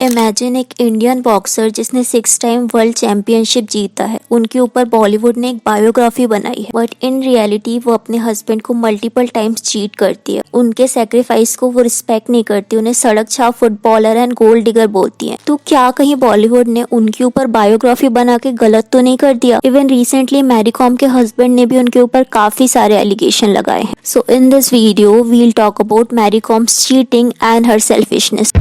Imagine एक Indian boxer जिसने 6 time world championship जीता है, उनके ऊपर बॉलीवुड ने एक बायोग्राफी बनाई है। बट इन रियलिटी वो अपने हस्बैंड को मल्टीपल टाइम्स चीट करती है। उनके सेक्रीफाइस को वो रिस्पेक्ट नहीं करती, उन्हें सड़क छाप फुटबॉलर एंड गोल्ड डिगर बोलती है। तो क्या कहीं बॉलीवुड ने उनके ऊपर बायोग्राफी बना के गलत तो नहीं कर दिया? इवन रिसेंटली मैरी कॉम के हस्बैंड ने भी उनके ऊपर काफी सारे एलिगेशन लगाए हैं। So in this video we'll talk about Mary Kom's cheating and her selfishness.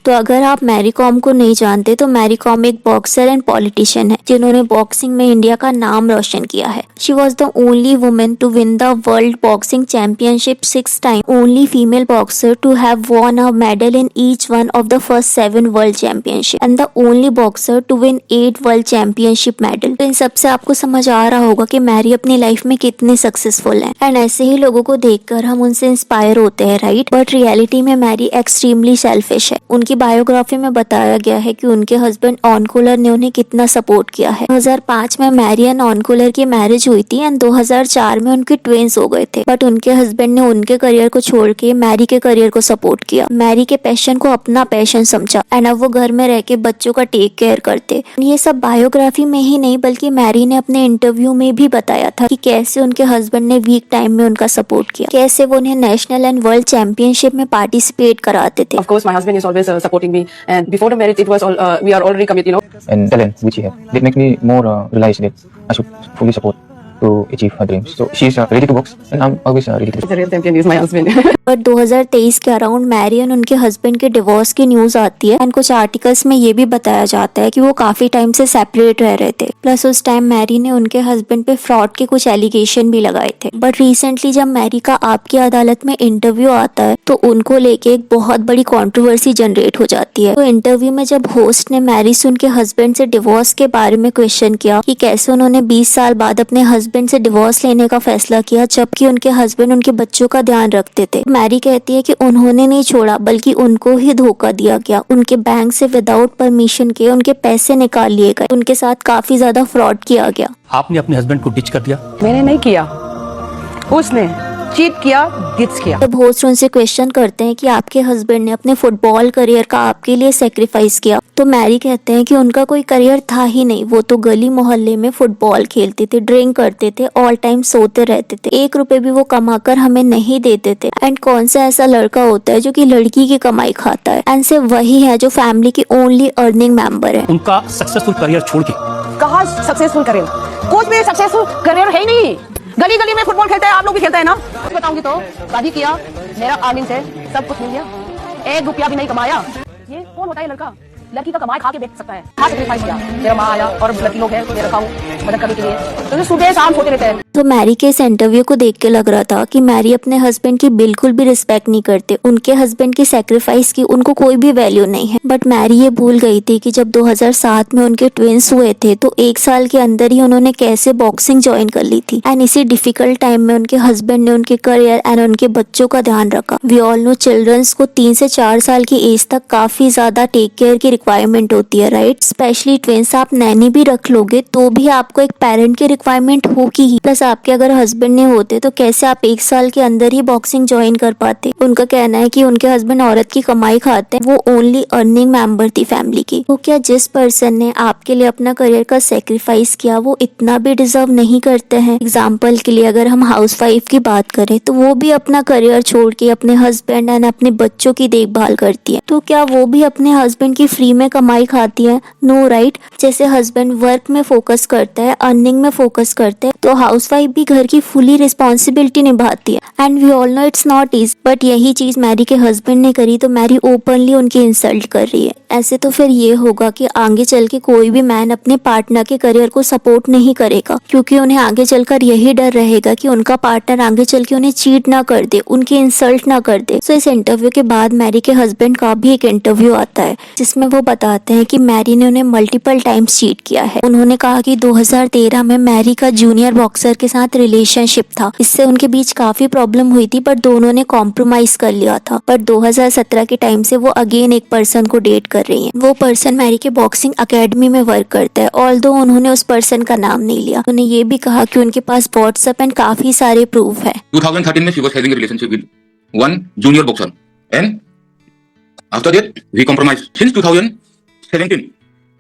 तो अगर आप मैरी कॉम को नहीं जानते तो मैरी कॉम एक बॉक्सर एंड पॉलिटिशियन है जिन्होंने बॉक्सिंग में इंडिया का नाम रोशन किया है। She was the only women to win the world boxing championship 6 time, only female boxer to have won a medal in each one of the first 7 world championship and the only boxer to win 8 world championship medal. तो इन सबसे आपको समझ आ रहा होगा कि Mary अपनी life में कितने सक्सेसफुल हैं। एंड ऐसे ही लोगों को देखकर हम उनसे इंस्पायर होते हैं, राइट? बट रियलिटी में मैरी एक्सट्रीमली सेल्फिश है। उनकी बायोग्राफी में बताया गया है कि उनके हस्बैंड ऑनकूलर ने उन्हें कितना सपोर्ट किया है। 2005 में मैरी एंड ऑनकूलर की मैरिज हुई थी एंड 2004 में उनके ट्विंस हो गए थे। बट उनके हस्बैंड ने उनके करियर को छोड़ के मैरी के करियर को सपोर्ट किया, मैरी के पैशन को अपना पैशन समझा एंड अब वो घर में रह के बच्चों का टेक केयर करते। ये सब बायोग्राफी में ही नहीं बल्कि मैरी ने अपने इंटरव्यू में भी बताया था कि कैसे उनके हस्बैंड ने वीक टाइम में उनका सपोर्ट किया, कैसे वो उन्हें नेशनल एंड वर्ल्ड चैंपियनशिप में पार्टिसिपेट कराते थे। Of course, my husband is always supporting me, and before the marriage, it was all we are already committed, And talent which she has, that makes me more realize that I should fully support to achieve her dreams. So she is ready to box, and I'm always ready to box. The real champion is my husband. पर 2023 के around Mary and उनके husband के divorce की news आती है and कुछ articles में ये भी बताया जाता है कि वो काफी टाइम से सेपरेट रह रहे थे। प्लस उस टाइम मैरी ने उनके हस्बैंड पे फ्रॉड के कुछ एलिगेशन भी लगाए थे। बट रिसेंटली जब मैरी का आपकी अदालत में इंटरव्यू आता है तो उनको लेके एक बहुत बड़ी कंट्रोवर्सी जनरेट हो जाती है। तो इंटरव्यू में जब होस्ट ने मैरी से उनके हस्बैंड से डिवोर्स के बारे में क्वेश्चन किया कि कैसे उन्होंने 20 साल बाद अपने हस्बैंड से डिवोर्स लेने का फैसला किया जबकि उनके हस्बैंड उनके बच्चों का ध्यान रखते थे, मैरी कहती है कि उन्होंने नहीं छोड़ा बल्कि उनको ही धोखा दिया गया। उनके बैंक से विदाउट परमिशन के उनके पैसे निकाल लिए गए, उनके साथ काफी ज्यादा फ्रॉड किया गया। आपने अपने हस्बैंड को डिच कर दिया? मैंने नहीं किया, उसने चीट किया, डिच किया। जब होस्ट उनसे क्वेश्चन करते हैं कि आपके हस्बैंड ने अपने फुटबॉल करियर का आपके लिए सेक्रीफाइस किया तो मैरी कहते हैं कि उनका कोई करियर था ही नहीं, वो तो गली मोहल्ले में फुटबॉल खेलते थे, ड्रिंक करते थे, ऑल टाइम सोते रहते थे, 1 रुपए भी वो कमाकर हमें नहीं देते थे। एंड कौन सा ऐसा लड़का होता है जो कि लड़की की कमाई खाता है? एंड सिर्फ वही है जो फैमिली की ओनली अर्निंग मेंबर है। उनका सक्सेसफुल करियर छोड़ के कहाँ सक्सेसफुल करियर? कुछ भी सक्सेसफुल करियर है ही नहीं। गली गली में फुटबॉल खेलते हैं, आप लोग भी खेलते हैं ना। बताऊंगी तो शादी किया, मेरा अर्निंग से सब कुछ मिल गया, 1 रुपया भी नहीं कमाया। ये कौन होता है लड़का? लड़की का कमाई खा के बेच सकता है। हाँ, सेक्रीफाइस किया, मेरा माँ आया और लड़की लोग हैं, मैं रखा हूँ मदद करने के लिए, तो सुबह शाम सोते रहते हैं। तो मैरी के इस इंटरव्यू को देख के लग रहा था कि मैरी अपने हस्बैंड की बिल्कुल भी रिस्पेक्ट नहीं करते, उनके हस्बैंड की सेक्रीफाइस की उनको कोई भी वैल्यू नहीं है। बट मैरी ये भूल गई थी कि जब 2007 में उनके ट्विंस हुए थे तो 1 साल के अंदर ही उन्होंने कैसे बॉक्सिंग ज्वाइन कर ली थी। एंड इसी डिफिकल्ट टाइम में उनके हस्बैंड ने उनके करियर एंड उनके बच्चों का ध्यान रखा। वी ऑल नो चिल्ड्रंस को 3 से 4 साल की एज तक काफी ज्यादा टेक केयर की रिक्वायरमेंट होती है, राइट? स्पेशली ट्विंस आप नैनी भी रख लोगे तो भी आपको एक पेरेंट की रिक्वायरमेंट होगी ही। प्लस आपके अगर हस्बैंड नहीं होते तो कैसे आप 1 साल के अंदर ही बॉक्सिंग ज्वाइन कर पाते? उनका कहना है कि उनके हस्बैंड औरत की कमाई खाते हैं, वो ओनली अर्निंग मेंबर थी फैमिली की। तो क्या जिस पर्सन ने आपके लिए अपना करियर का सेक्रीफाइस किया वो इतना भी डिजर्व नहीं करते हैं? एग्जाम्पल के लिए अगर हम हाउसवाइफ की बात करें तो वो भी अपना करियर छोड़ के अपने हस्बैंड एंड अपने बच्चों की देखभाल करती है। तो क्या वो भी अपने हस्बैंड की फ्री में कमाई खाती है? No, right? जैसे हस्बैंड वर्क में फोकस करता है, अर्निंग में फोकस करते हैं, तो हाउसवाइफ भी घर की फुली रिस्पॉन्सिबिलिटी निभाती है। And we all know it's not easy. But यही चीज मैरी के हस्बैंड ने करी तो मैरी ओपनली उनकी इंसल्ट कर रही है। ऐसे तो फिर ये होगा कि आगे चल के कोई भी मैन अपने पार्टनर के करियर को सपोर्ट नहीं करेगा क्योंकि उन्हें आगे चलकर यही डर रहेगा कि उनका पार्टनर आगे चल के उन्हें चीट ना कर दे, उनकी इंसल्ट ना कर दे। सो इस इंटरव्यू के बाद मैरी के हस्बैंड का भी एक इंटरव्यू आता है जिसमें वो बताते हैं कि मैरी ने उन्हें मल्टीपल टाइम्स चीट किया है। उन्होंने कहा कि 2013 में मैरी का जूनियर बॉक्सर के साथ रिलेशनशिप था, इससे उनके बीच काफी प्रॉब्लम हुई थी पर दोनों ने कॉम्प्रोमाइज कर लिया था। पर 2017 के टाइम से वो अगेन एक पर्सन को डेट कर रही है। वो पर्सन मैरी के बॉक्सिंग एकेडमी में वर्क करता है, ऑल्दो उन्होंने उस पर्सन का नाम नहीं लिया। उन्हें ये भी कहा कि उनके पास व्हाट्सएप एंड काफी सारे प्रूफ है। 2013 में she was having a relationship with one junior boxer and After that, we compromised. Since 2017,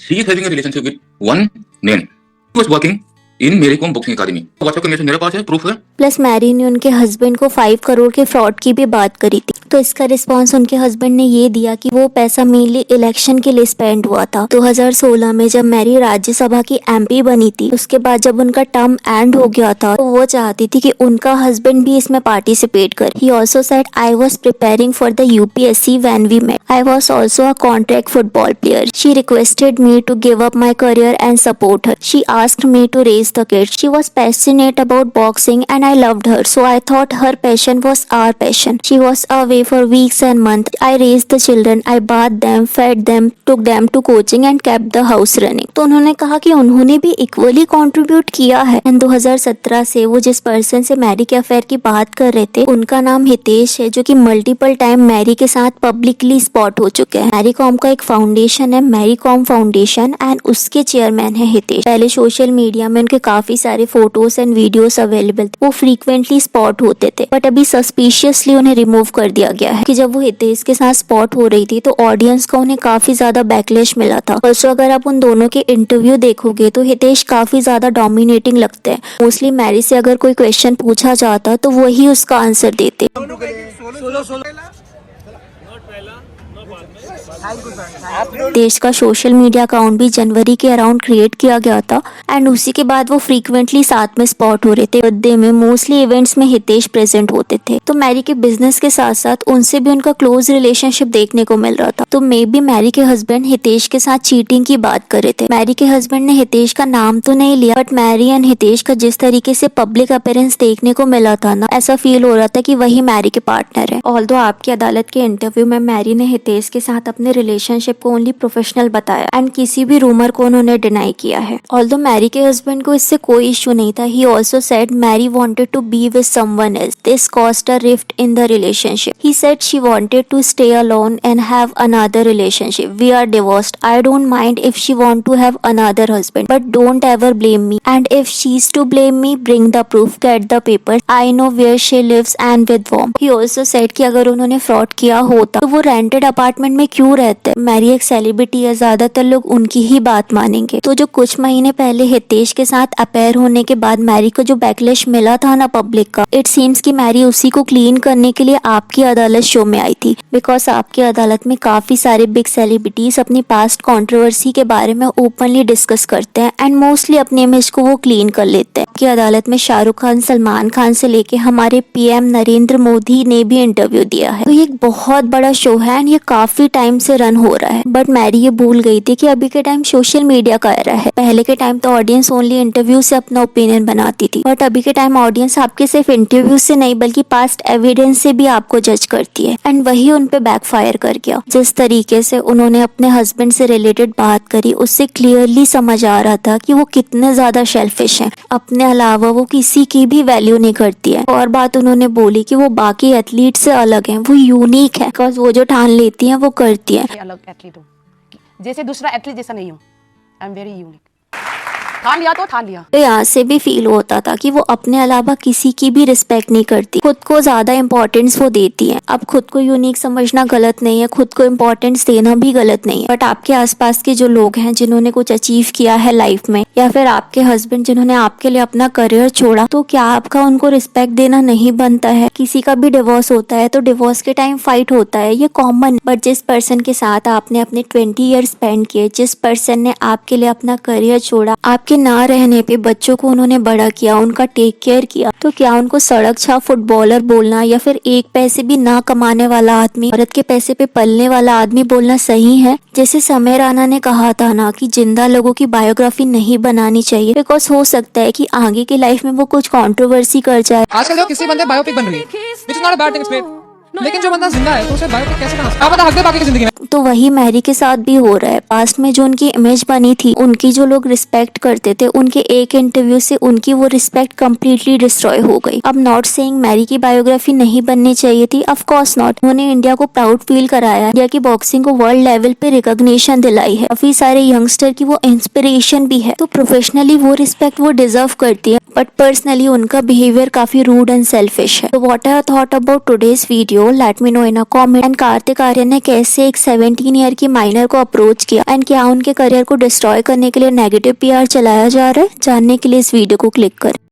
she is having a relationship with one man. He was working in मेरी कॉम बॉक्सिंग अकादमी। WhatsApp का message मेरे पास है, proof है। Plus Mary ने उनके husband को 5 करोड़ के fraud की भी बात करी थी। तो इसका रिस्पांस उनके हस्बैंड ने ये दिया कि वो पैसा मेनली इलेक्शन के लिए स्पेंड हुआ था। 2016 में जब मैरी राज्यसभा की एमपी बनी थी, उसके बाद जब उनका टर्म एंड हो गया था, तो वो चाहती थी कि उनका हस्बैंड भी इसमें पार्टिसिपेट करे। He also said, I was preparing for the UPSC when we met. I was also a contract football player. She requested me to give up my career and support her. She asked me to raise the kids. She was passionate about boxing and I loved her, so I thought her passion was our passion. She was away for weeks and months. I raised the children, I bathed them, fed them, took them to coaching and kept the house running. तो उन्होंने कहा कि उन्होंने भी equally contribute किया है। 2017 से वो जिस पर्सन से मैरी के अफेयर की बात कर रहे थे, उनका नाम हितेश है, जो कि मल्टीपल टाइम मैरी के साथ पब्लिकली स्पॉट हो चुके हैं। मैरी कॉम का एक फाउंडेशन है, मैरी कॉम फाउंडेशन, एंड उसके चेयरमैन है हितेश। पहले सोशल मीडिया में उनके काफी सारे फोटोज एंड वीडियोस अवेलेबल थे, वो फ्रीक्वेंटली स्पॉट होते थे, बट अभी सस्पिशियसली उन्हें रिमूव कर दिया गया है कि जब वो हितेश के साथ स्पॉट हो रही थी तो ऑडियंस को उन्हें काफी ज्यादा बैकलैश मिला था। ऑल्सो अगर आप उन दोनों के इंटरव्यू देखोगे तो हितेश काफी ज्यादा डोमिनेटिंग लगते हैं। मोस्टली मैरी से अगर कोई क्वेश्चन पूछा जाता तो वही उसका आंसर देते। देश का सोशल मीडिया अकाउंट भी जनवरी के अराउंड क्रिएट किया गया था, एंड उसी के बाद वो फ्रीक्वेंटली साथ में स्पॉट हो रहे थे। बर्थडे में मोस्टली इवेंट्स में हितेश प्रेजेंट होते थे। तो मैरी के बिजनेस के साथ साथ उनसे भी उनका क्लोज रिलेशनशिप देखने को मिल रहा था। तो मे बी मैरी के हस्बैंड हितेश के साथ चीटिंग की बात कर रहे थे। मैरी के हस्बैंड ने हितेश का नाम तो नहीं लिया, बट मैरी एंड हितेश का जिस तरीके से पब्लिक अपीयरेंस देखने को मिला था ना, ऐसा फील हो रहा था कि वही मैरी के पार्टनर है। ऑल्दो आपकी अदालत के इंटरव्यू में मैरी ने हितेश के साथ अपने रिलेशनशिप को ओनली प्रोफेशनल बताया, एंड किसी भी रूमर को उन्होंने डिनाई किया है। ऑल्दो मैरी के हस्बैंड को इससे कोई इश्यू नहीं था। He also said Mary wanted to be with someone else. This caused a rift in the relationship. He said she wanted to stay alone and have another relationship. We are divorced. I don't mind if she want to have another husband, but don't ever blame me, and if she is to blame me, bring the proof, get the paper, I know where she lives and with warm. He also said कि अगर उन्होंने fraud किया होता तो वो rented apartment में क्यों रहते। मैरी एक सेलिब्रिटी है, ज्यादातर लोग उनकी ही बात मानेंगे। तो जो कुछ महीने पहले हितेश के साथ अपेयर होने के बाद मैरी को जो बैकलैश मिला था ना पब्लिक का, इट सीम्स कि मैरी उसी को क्लीन करने के लिए आपकी अदालत शो में आई थी। बिकॉज आपकी अदालत में काफी सारे बिग सेलिब्रिटीज अपनी पास्ट कंट्रोवर्सी के बारे में ओपनली डिस्कस करते हैं, एंड मोस्टली अपने इमेज को वो क्लीन कर लेते हैं। आपकी अदालत में शाहरुख खान, सलमान खान से लेके हमारे PM नरेंद्र मोदी ने भी इंटरव्यू दिया है। तो ये एक बहुत बड़ा शो है, एंड ये काफी टाइम से रन हो रहा है। बट मैरी ये भूल गई थी कि अभी के टाइम सोशल मीडिया का एरा है। पहले के टाइम तो ऑडियंस ओनली इंटरव्यू से अपना ओपिनियन बनाती थी, बट अभी के टाइम ऑडियंस आपके सिर्फ इंटरव्यू से नहीं बल्कि पास्ट एविडेंस से भी आपको जज करती है, एंड वही उन पे बैकफायर कर गया। जिस तरीके से उन्होंने अपने हस्बैंड से रिलेटेड बात करी, उससे क्लियरली समझ आ रहा था कि वो कितने ज्यादा सेल्फिश हैं। अपने अलावा वो किसी की भी वैल्यू नहीं करती है। और बात उन्होंने बोली कि वो बाकी एथलीट से अलग हैं, वो यूनिक है, बिकॉज वो जो ठान लेती हैं वो करती हैं। अलग एथलीट हूँ, जैसे दूसरा एथलीट जैसा नहीं हूँ। I am very unique. ठान लिया तो ठान लिया। तो यहाँ से भी फील होता था कि वो अपने अलावा किसी की भी रिस्पेक्ट नहीं करती, खुद को ज्यादा इंपॉर्टेंस वो देती है। अब खुद को यूनिक समझना गलत नहीं है, खुद को इम्पोर्टेंस देना भी गलत नहीं है, बट आपके आसपास के जो लोग हैं जिन्होंने कुछ अचीव किया है लाइफ में, या फिर आपके हस्बैंड जिन्होंने आपके लिए अपना करियर छोड़ा, तो क्या आपका उनको रिस्पेक्ट देना नहीं बनता है। किसी का भी डिवोर्स होता है तो डिवोर्स के टाइम फाइट होता है, ये कॉमन। बट जिस पर्सन के साथ आपने अपने 20 ईयर स्पेंड किए, जिस पर्सन ने आपके लिए अपना करियर छोड़ा, आपके ना रहने पे बच्चों को उन्होंने बड़ा किया, उनका टेक केयर किया, तो क्या उनको सड़क छाप फुटबॉलर बोलना या फिर एक पैसे भी ना कमाने वाला आदमी, औरत के पैसे पे पलने वाला आदमी बोलना सही है। जैसे समय राणा ने कहा था ना कि जिंदा लोगों की बायोग्राफी नहीं बनानी चाहिए, बिकॉज हो सकता है कि आगे की लाइफ में वो कुछ कंट्रोवर्सी कर जाए। आजकल जो किसी बंदे बायोपिक बन रही है, which is not a bad thing, it's लेकिन जो बंदा जिंदा है तो उसे बायोपिक कैसे बना सकता है? आप बता हक दे बाकी की जिंदगी में। तो वही मैरी के साथ भी हो रहा है। पास्ट में जो उनकी इमेज बनी थी, उनकी जो लोग रिस्पेक्ट करते थे, उनके एक इंटरव्यू से उनकी वो रिस्पेक्ट कम्प्लीटली डिस्ट्रॉय हो गई। अब नॉट सेइंग मैरी की बायोग्राफी नहीं बननी चाहिए थी, ऑफ कोर्स नॉट। उन्होंने इंडिया को प्राउड फील कराया, इंडिया की बॉक्सिंग को वर्ल्ड लेवल पे रिकॉग्निशन दिलाई है, काफी सारे यंगस्टर की वो इंस्पिरेशन भी है। तो प्रोफेशनली वो रिस्पेक्ट वो डिजर्व करती है। बट पर्सनली उनका बिहेवियर काफी रूड एंड सेल्फिश है। तो what I thought about today's video, let me know in a comment. And Kartik Aaryan ने कैसे एक 17 ईयर की माइनर को अप्रोच किया एंड क्या उनके करियर को डिस्ट्रॉय करने के लिए नेगेटिव PR चलाया जा रहा है, जानने के लिए इस वीडियो को क्लिक करें।